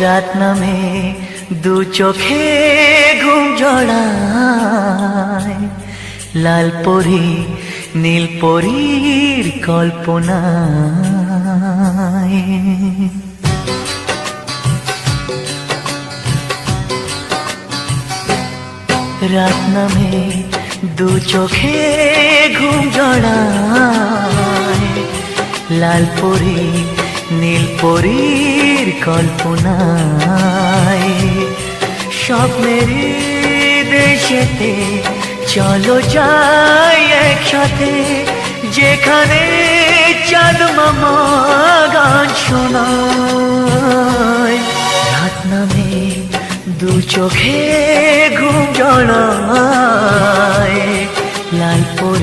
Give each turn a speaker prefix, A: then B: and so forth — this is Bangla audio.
A: রাত নামে দু চোখে ঘুম জড়ায়, লাল পরি নীল পরীর কল্পনায়। রাত নামে দু চোখে ঘুম জড়ায়, লাল পরি নীল পরীর কল্পনায়। স্বপ্নের দেশেতে চলো যাই একসাথে, যেখানে চাঁদ মামা গান শোনায়। রাত নামে দু চোখে ঘুম জড়ায়, লাল পরি